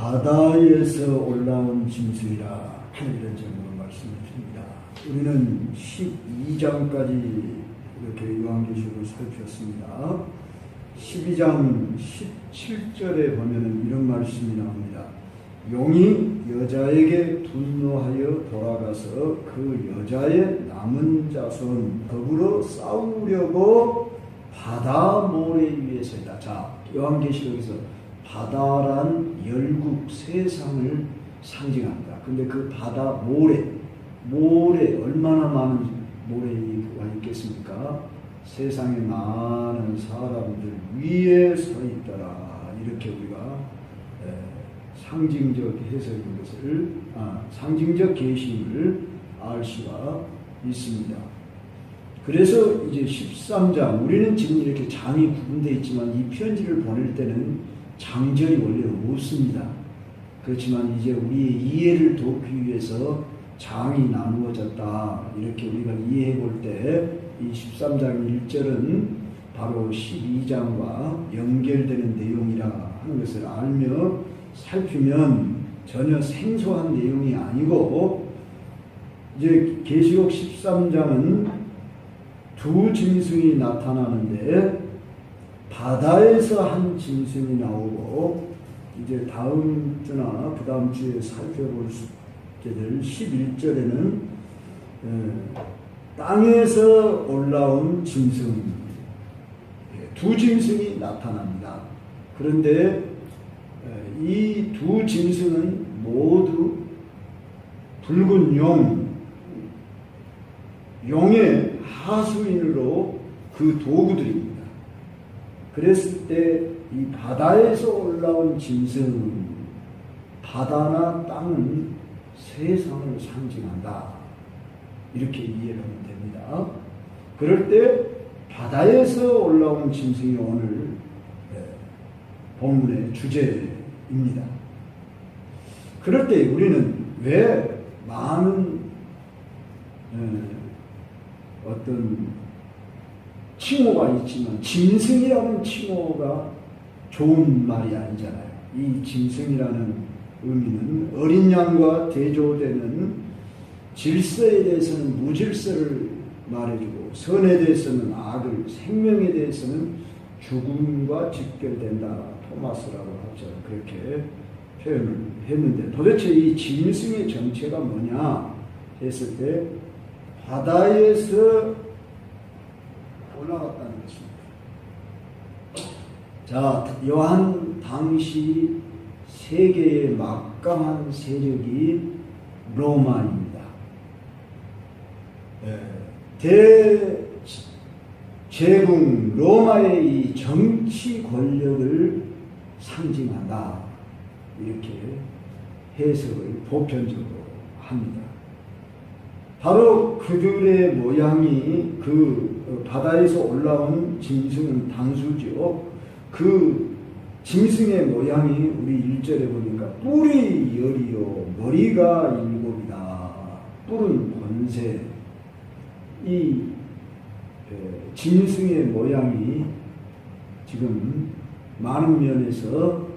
바다에서 올라온 짐승이라 이런 점으로 말씀을 드립니다. 우리는 12장까지 이렇게 요한계시록을 살폈습니다. 12장 17절에 보면은 이런 말씀이 나옵니다. 용이 여자에게 분노하여 돌아가서 그 여자의 남은 자손 더불어 싸우려고 바다 모래 위에 서있다. 자, 요한계시록에서 바다란 열국 세상을 상징합니다. 근데 그 바다 모래 얼마나 많은 모래가 있겠습니까? 세상에 많은 사람들 위에 서 있더라. 이렇게 우리가 상징적 해석인 것을 상징적 계시를 알 수가 있습니다. 그래서 이제 13장, 우리는 지금 이렇게 장이 구분되어 있지만 이 편지를 보낼 때는 장절이 원래는 없습니다. 그렇지만 이제 우리의 이해를 돕기 위해서 장이 나누어졌다. 이렇게 우리가 이해해 볼 때 이 13장 1절은 바로 12장과 연결되는 내용이라 하는 것을 알며 살피면 전혀 생소한 내용이 아니고, 이제 계시록 13장은 두 짐승이 나타나는데 바다에서 한 짐승이 나오고, 이제 다음 주나 그 다음 주에 살펴볼 수 있게 될 11절에는 땅에서 올라온 짐승, 두 짐승이 나타납니다. 그런데 이 두 짐승은 모두 붉은 용의 하수인으로 그 도구들입니다. 그랬을 때 이 바다에서 올라온 짐승, 바다나 땅은 세상을 상징한다. 이렇게 이해를 하면 됩니다. 그럴 때 바다에서 올라온 짐승이 오늘 본문의 주제입니다. 그럴 때 우리는 왜 많은 어떤 칭호가 있지만 짐승이라는 칭호가 좋은 말이 아니잖아요. 이 짐승이라는 의미는 어린 양과 대조되는 질서에 대해서는 무질서를 말해주고, 선에 대해서는 악을, 생명에 대해서는 죽음과 직결된다. 토마스라고 하죠. 그렇게 표현을 했는데, 도대체 이 짐승의 정체가 뭐냐 했을 때 바다에서 올라갔다는 것입니다. 자, 요한 당시 세계의 막강한 세력이 로마입니다. 대제국 로마의 이 정치 권력을 상징한다. 이렇게 해석을 보편적으로 합니다. 바로 그들의 모양이 그 바다에서 올라온 짐승은 단수죠. 그 짐승의 모양이 우리 1절에 보니까 뿔이 열이요 머리가 일곱이다. 뿔은 권세. 이 짐승의 모양이 지금 많은 면에서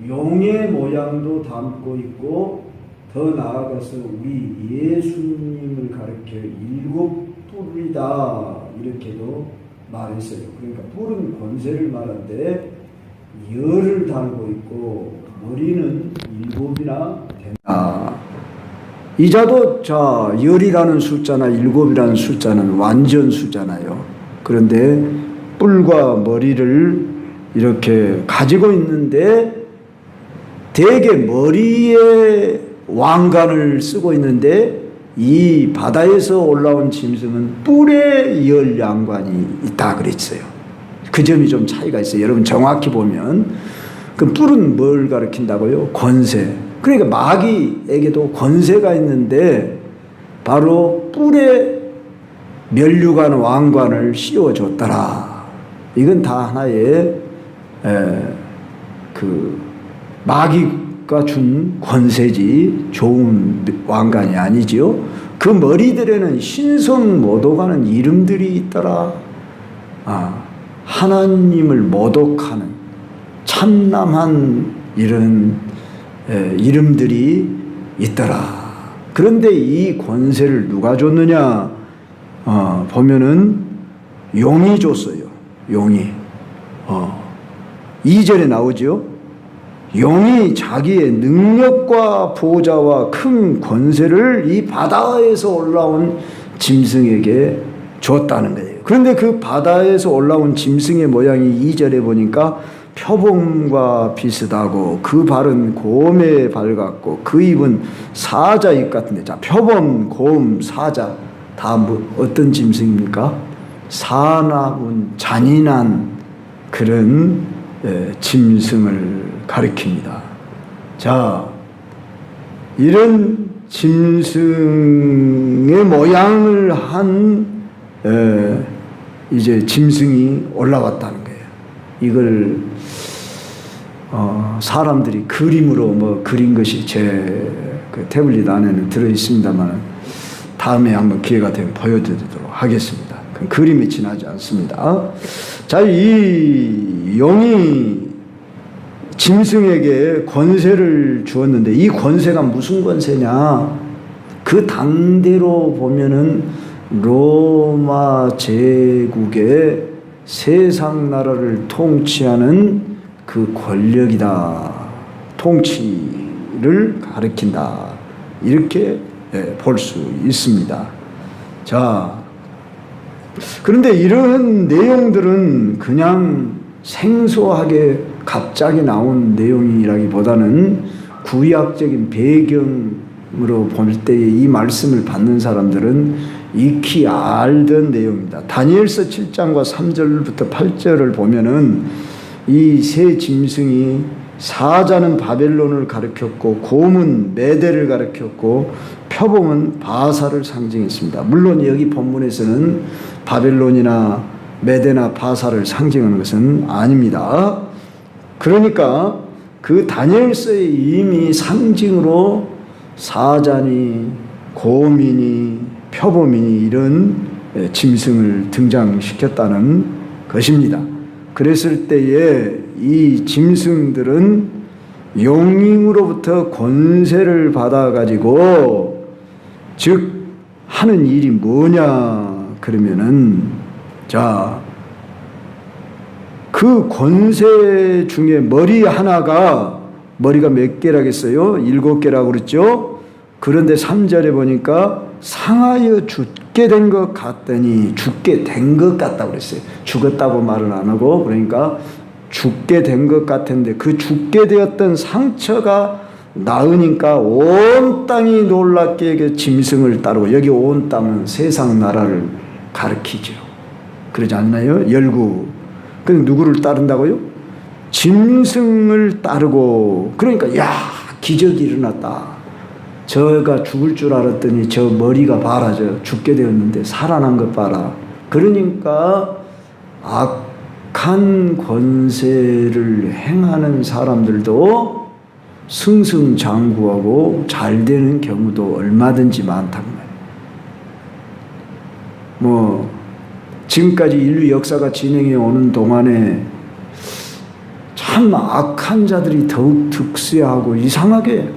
용의 모양도 담고 있고, 더 나아가서 우리 예수님을 가리켜 일곱 뿔이다 이렇게도 말했어요. 그러니까 뿔은 권세를 말하는데 열을 달고 있고 머리는 일곱이나 된다. 이자도 자 열이라는 숫자나 일곱이라는 숫자는 완전 수잖아요. 그런데 뿔과 머리를 이렇게 가지고 있는데 대개 머리에 왕관을 쓰고 있는데, 이 바다에서 올라온 짐승은 뿔에 열 양관이 있다 그랬어요. 그 점이 좀 차이가 있어요. 여러분 정확히 보면 그 뿔은 뭘 가리킨다고요? 권세. 그러니까 마귀에게도 권세가 있는데 바로 뿔에 면류관 왕관을 씌워줬더라. 이건 다 하나의 그 마귀가 준 권세지 좋은 왕관이 아니지요. 그 머리들에는 신성 모독하는 이름들이 있더라. 하나님을 모독하는 참남한 이런 이름들이 있더라. 그런데 이 권세를 누가 줬느냐 보면은 용이 줬어요. 용이 2절에 나오죠. 용이 자기의 능력과 보좌와 큰 권세를 이 바다에서 올라온 짐승에게 줬다는 거예요. 그런데 그 바다에서 올라온 짐승의 모양이 2절에 보니까 표범과 비슷하고 그 발은 곰의 발 같고 그 입은 사자 입 같은데, 자, 표범, 곰, 사자 다 어떤 짐승입니까? 사나운 잔인한 그런 짐승을 가리킵니다. 자, 이런 짐승의 모양을 한 이제 짐승이 올라왔다는 거예요. 이걸 사람들이 그림으로 뭐 그린 것이 제 그 태블릿 안에는 들어 있습니다만 다음에 한번 기회가 되면 보여드리도록 하겠습니다. 그림이 지나지 않습니다. 자, 이 용이 짐승에게 권세를 주었는데 이 권세가 무슨 권세냐? 그 당대로 보면은 로마 제국의 세상 나라를 통치하는 그 권력이다. 통치를 가리킨다. 이렇게 볼 수 있습니다. 자, 그런데 이런 내용들은 그냥 생소하게 갑자기 나온 내용이라기보다는 구약적인 배경으로 볼 때에 이 말씀을 받는 사람들은 익히 알던 내용입니다. 다니엘서 7장과 3절부터 8절을 보면은 이 세 짐승이 사자는 바벨론을 가리켰고 곰은 메대를 가리켰고 표범은 바사를 상징했습니다. 물론 여기 본문에서는 바벨론이나 메대나 바사를 상징하는 것은 아닙니다. 그러니까 그 다니엘서에 이미 상징으로 사자니 곰이니 표범이니 이런 짐승을 등장시켰다는 것입니다. 그랬을 때에 이 짐승들은 용으로부터 권세를 받아가지고 즉 하는 일이 뭐냐 그러면은, 자, 그 권세 중에 머리 하나가, 머리가 몇 개라겠어요? 7개라고 그랬죠? 그런데 3절에 보니까 상하여 죽게 된 것 같더니, 죽게 된 것 같다고 그랬어요. 죽었다고 말은 안 하고, 그러니까 죽게 된 것 같은데 그 죽게 되었던 상처가 나으니까 온 땅이 놀랍게 그 짐승을 따르고, 여기 온 땅은 세상 나라를 가리키죠. 그러지 않나요? 열구. 근데 누구를 따른다고요? 짐승을 따르고. 그러니까 야, 기적이 일어났다. 저가 죽을 줄 알았더니 저 머리가 봐라, 저 죽게 되었는데 살아난 것 봐라. 그러니까 악한 권세를 행하는 사람들도 승승장구하고 잘 되는 경우도 얼마든지 많다고 말이에요. 뭐 지금까지 인류 역사가 진행해 오는 동안에 참 악한 자들이 더욱 득세하고, 이상하게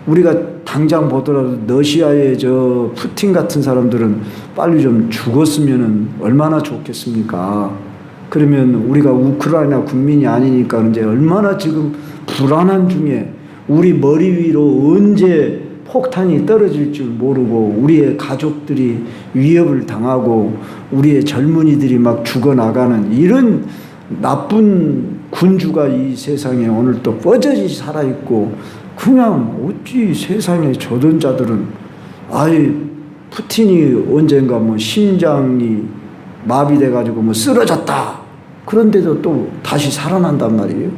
우리가 당장 보더라도 러시아의 저 푸틴 같은 사람들은 빨리 좀 죽었으면 얼마나 좋겠습니까? 그러면 우리가 우크라이나 국민이 아니니까 이제 얼마나 지금 불안한 중에 우리 머리 위로 언제 폭탄이 떨어질 줄 모르고 우리의 가족들이 위협을 당하고 우리의 젊은이들이 막 죽어나가는 이런 나쁜 군주가 이 세상에 오늘 또 뻗어지 살아있고, 그냥 어찌 세상에 저런 자들은, 아이 푸틴이 언젠가 뭐 심장이 마비돼가지고 뭐 쓰러졌다, 그런데도 또 다시 살아난단 말이에요.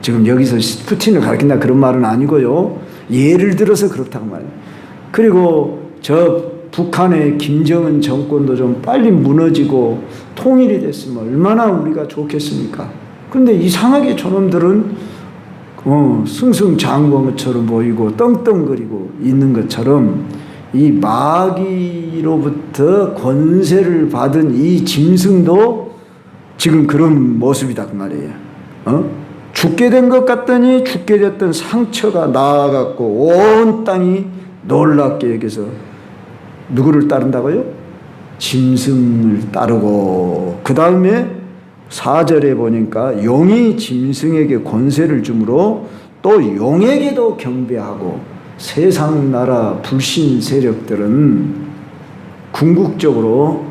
지금 여기서 푸틴을 가리킨다 그런 말은 아니고요. 예를 들어서 그렇다고 말이에요. 그리고 저 북한의 김정은 정권도 좀 빨리 무너지고 통일이 됐으면 얼마나 우리가 좋겠습니까? 근데 이상하게 저놈들은 승승장구처럼 보이고 떵떵거리고 있는 것처럼 이 마귀로부터 권세를 받은 이 짐승도 지금 그런 모습이다 그 말이에요. 죽게 된 것 같더니 죽게 됐던 상처가 나아갔고 온 땅이 놀랍게 여기서 누구를 따른다고요? 짐승을 따르고 그 다음에 4절에 보니까 용이 짐승에게 권세를 주므로 또 용에게도 경배하고 세상 나라 불신 세력들은 궁극적으로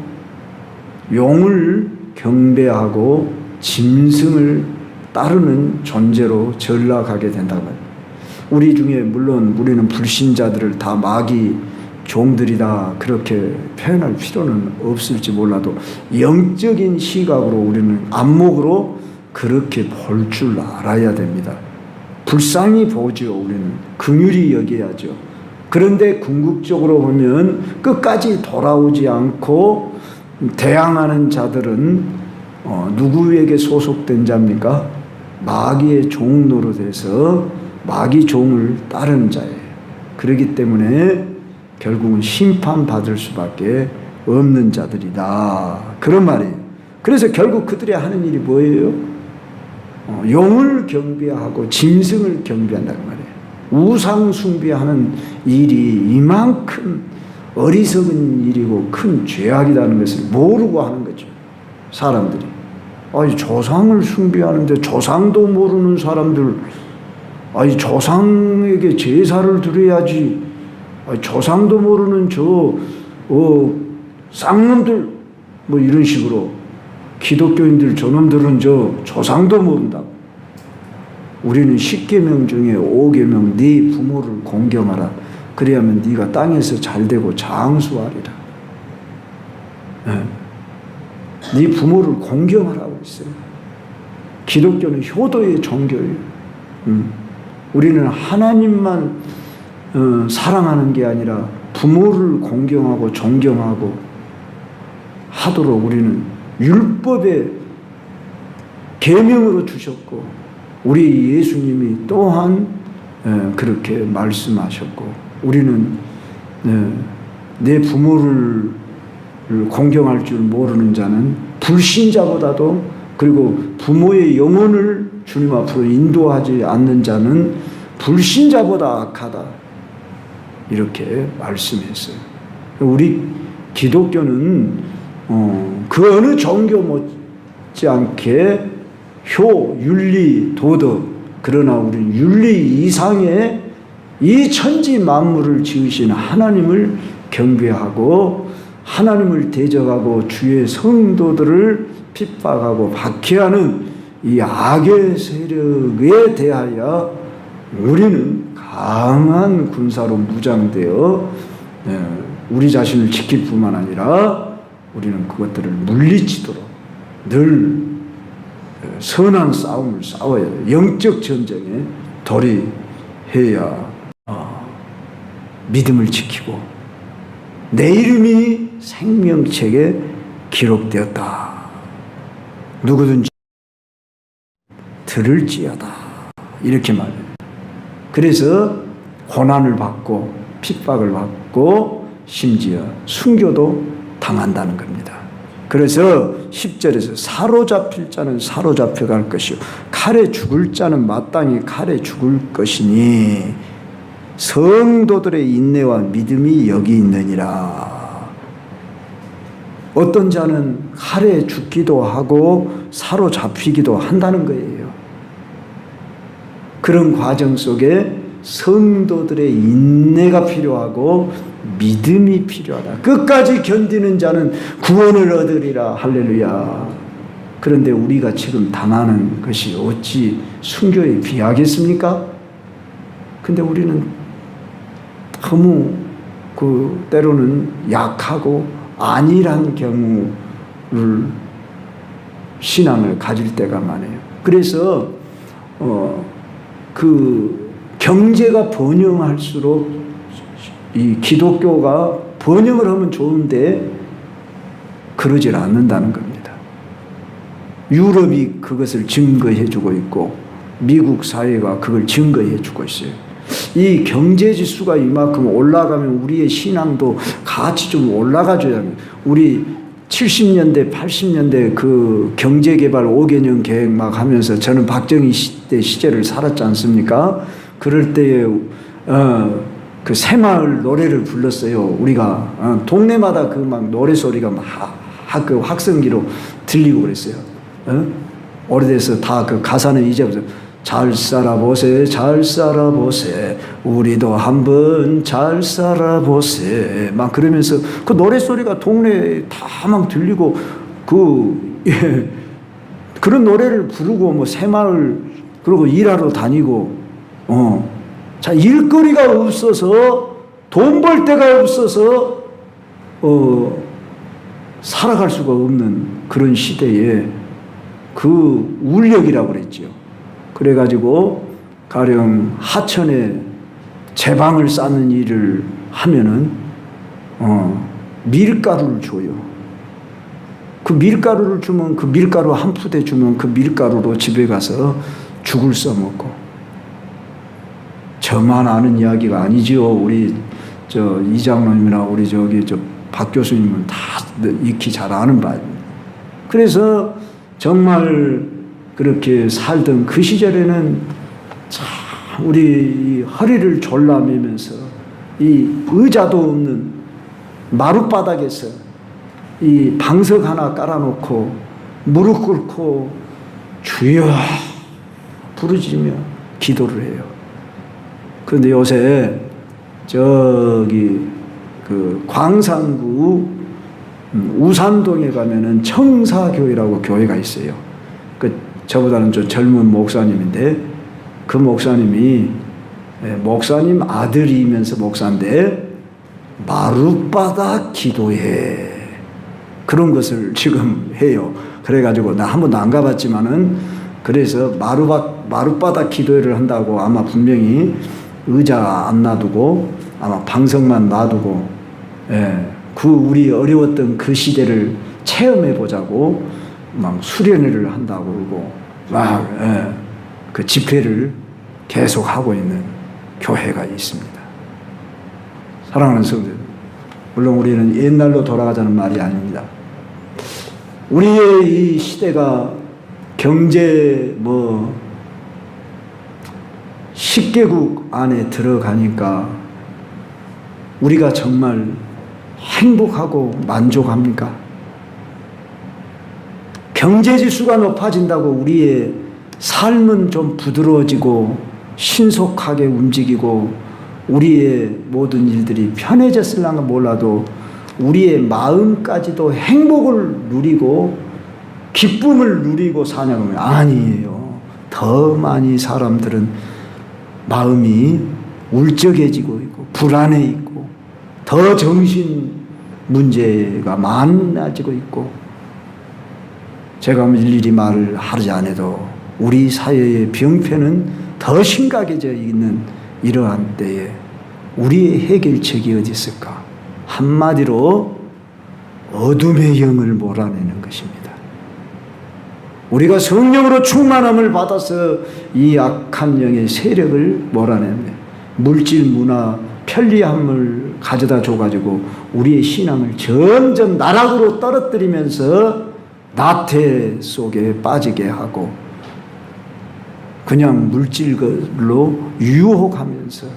용을 경배하고 짐승을 따르는 존재로 전락하게 된다고 합니다. 우리 중에 물론 우리는 불신자들을 다 마귀 종들이다 그렇게 표현할 필요는 없을지 몰라도 영적인 시각으로 우리는 안목으로 그렇게 볼 줄 알아야 됩니다. 불쌍히 보죠. 우리는 긍휼히 여겨야죠. 그런데 궁극적으로 보면 끝까지 돌아오지 않고 대항하는 자들은 누구에게 소속된 자입니까? 마귀의 종 노릇에서 마귀 종을 따르는 자예요. 그렇기 때문에 결국은 심판받을 수밖에 없는 자들이다. 그런 말이에요. 그래서 결국 그들이 하는 일이 뭐예요? 용을 경배하고 짐승을 경배한다는 말이에요. 우상 숭배하는 일이 이만큼 어리석은 일이고 큰 죄악이라는 것을 모르고 하는 거죠. 사람들이. 아니 조상을 숭배하는데 조상도 모르는 사람들, 아니 조상에게 제사를 드려야지. 아니 조상도 모르는 쌍놈들 뭐 이런 식으로 기독교인들 저놈들은 조상도 모른다고. 우리는 10계명 중에 5계명 네 부모를 공경하라. 그래야면 네가 땅에서 잘되고 장수하리라. 네 부모를 공경하라고 있어요. 기독교는 효도의 종교예요. 우리는 하나님만 사랑하는 게 아니라 부모를 공경하고 존경하고 하도록 우리는 율법의 계명으로 주셨고 우리 예수님이 또한 그렇게 말씀하셨고 우리는 내 부모를 공경할 줄 모르는 자는 불신자보다도 그리고 부모의 영혼을 주님 앞으로 인도하지 않는 자는 불신자보다 악하다 이렇게 말씀했어요. 우리 기독교는 그 어느 종교 못지않게 윤리, 도덕 그러나 우리는 윤리 이상의 이 천지 만물을 지으신 하나님을 경배하고 하나님을 대적하고 주의 성도들을 핍박하고 박해하는 이 악의 세력에 대하여 우리는 강한 군사로 무장되어 우리 자신을 지킬 뿐만 아니라 우리는 그것들을 물리치도록 늘 선한 싸움을 싸워야 돼요. 영적 전쟁에 돌입해야 믿음을 지키고 내 이름이 생명책에 기록되었다. 누구든지 들을지어다. 이렇게 말해요. 그래서 고난을 받고 핍박을 받고 심지어 순교도 당한다는 겁니다. 그래서 10절에서 사로잡힐 자는 사로잡혀갈 것이요 칼에 죽을 자는 마땅히 칼에 죽을 것이니 성도들의 인내와 믿음이 여기 있느니라. 어떤 자는 칼에 죽기도 하고 사로잡히기도 한다는 거예요. 그런 과정 속에 성도들의 인내가 필요하고 믿음이 필요하다. 끝까지 견디는 자는 구원을 얻으리라. 할렐루야. 그런데 우리가 지금 당하는 것이 어찌 순교에 비하겠습니까? 근데 우리는 너무 때로는 약하고 안일한 경우를 신앙을 가질 때가 많아요. 그래서 경제가 번영할수록 이 기독교가 번영을 하면 좋은데 그러질 않는다는 겁니다. 유럽이 그것을 증거해주고 있고 미국 사회가 그걸 증거해주고 있어요. 이 경제지수가 이만큼 올라가면 우리의 신앙도 같이 좀 올라가줘야 합니다. 우리 70년대, 80년대 그 경제개발 5개년 계획 막 하면서 저는 박정희 시대 시절을 살았지 않습니까? 그럴 때에 그 새마을 노래를 불렀어요. 우리가 동네마다 그 막 노래 소리가 막 그 확성기로 들리고 그랬어요. 오래돼서 다 그 가사는 이제부터 잘 살아보세, 잘 살아보세, 우리도 한번 잘 살아보세, 막 그러면서 그 노래 소리가 동네에 다 막 들리고 그런 노래를 부르고 뭐 새마을 그러고 일하러 다니고 자 일거리가 없어서 돈 벌 데가 없어서 살아갈 수가 없는 그런 시대에 그 울력이라고 그랬죠. 그래가지고 가령 하천에 제방을 쌓는 일을 하면은 밀가루를 줘요. 그 밀가루를 주면 그 밀가루 한 푸대 주면 그 밀가루로 집에 가서 죽을 써먹고. 저만 아는 이야기가 아니지요. 우리 저 이장로님이나 우리 저기 저 박 교수님은 다 익히 잘 아는 바입니다. 그래서 정말 그렇게 살던 그 시절에는 참 우리 허리를 졸라매면서 이 의자도 없는 마룻바닥에서 이 방석 하나 깔아놓고 무릎 꿇고 주여 부르짖으며 기도를 해요. 그런데 요새 저기 그 광산구 우산동에 가면은 청사교회라고 교회가 있어요. 그 저보다는 좀 젊은 목사님인데 그 목사님이 목사님 아들이면서 목사인데 마룻바닥 기도회 그런 것을 지금 해요. 그래가지고 나 한 번도 안 가봤지만은 그래서 마룻바닥 기도회를 한다고 아마 분명히 의자 안 놔두고 아마 방석만 놔두고 그 우리 어려웠던 그 시대를 체험해 보자고 막 수련회를 한다고 그러고 막 그 집회를 계속 하고 있는 교회가 있습니다. 사랑하는 성도들, 물론 우리는 옛날로 돌아가자는 말이 아닙니다. 우리의 이 시대가 경제 10개국 안에 들어가니까 우리가 정말 행복하고 만족합니까? 경제지수가 높아진다고 우리의 삶은 좀 부드러워지고 신속하게 움직이고 우리의 모든 일들이 편해졌을랑가 몰라도 우리의 마음까지도 행복을 누리고 기쁨을 누리고 사냐고 하면 아니에요. 더 많이 사람들은 마음이 울적해지고 있고 불안해 있고 더 정신 문제가 많아지고 있고 제가 일일이 말을 하지 않아도 우리 사회의 병폐는 더 심각해져 있는 이러한 때에 우리의 해결책이 어디 있을까? 한마디로 어둠의 영을 몰아내는 것입니다. 우리가 성령으로 충만함을 받아서 이 악한 영의 세력을 몰아내며 물질, 문화, 편리함을 가져다 줘가지고 우리의 신앙을 점점 나락으로 떨어뜨리면서 나태 속에 빠지게 하고 그냥 물질로 유혹하면서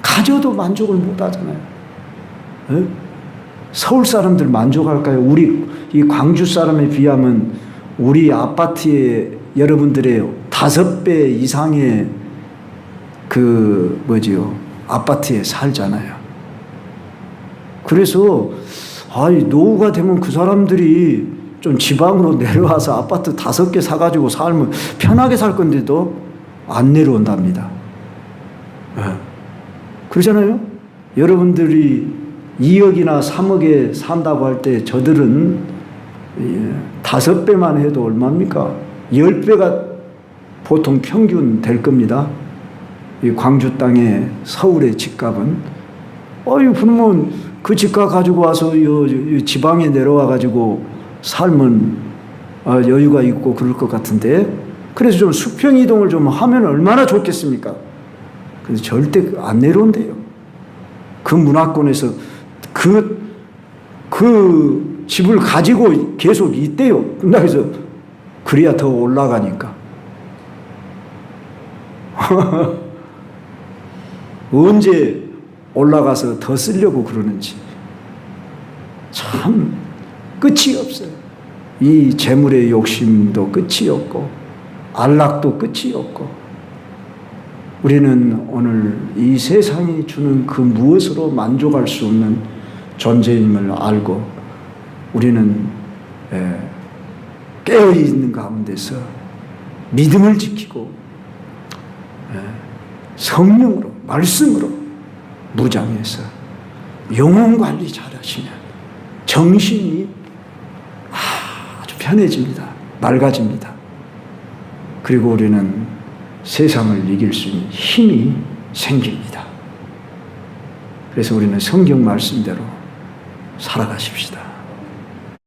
가져도 만족을 못 하잖아요. 서울 사람들 만족할까요? 우리 이 광주 사람에 비하면 우리 아파트에 여러분들의 5배 이상의 아파트에 살잖아요. 그래서 노후가 되면 그 사람들이 좀 지방으로 내려와서 아파트 5개 사가지고 살면 편하게 살 건데도 안 내려온답니다. 그러잖아요. 여러분들이 2억이나 3억에 산다고 할 때 저들은 5배만 해도 얼마입니까? 10배가 보통 평균 될 겁니다. 이 광주 땅에 서울의 집값은 그러면 그 집값 가지고 와서 이 지방에 내려와 가지고 살면 여유가 있고 그럴 것 같은데 그래서 좀 수평 이동을 좀 하면 얼마나 좋겠습니까? 근데 절대 안 내려온대요. 그 문화권에서 그 집을 가지고 계속 있대요. 그래서 그래야 더 올라가니까. 언제 올라가서 더 쓰려고 그러는지 참 끝이 없어요. 이 재물의 욕심도 끝이 없고 안락도 끝이 없고 우리는 오늘 이 세상이 주는 그 무엇으로 만족할 수 없는 존재임을 알고 우리는 깨어있는 가운데서 믿음을 지키고 성령으로 말씀으로 무장해서 영혼 관리 잘하시면 정신이 아주 편해집니다. 맑아집니다. 그리고 우리는 세상을 이길 수 있는 힘이 생깁니다. 그래서 우리는 성경 말씀대로 살아가십시다.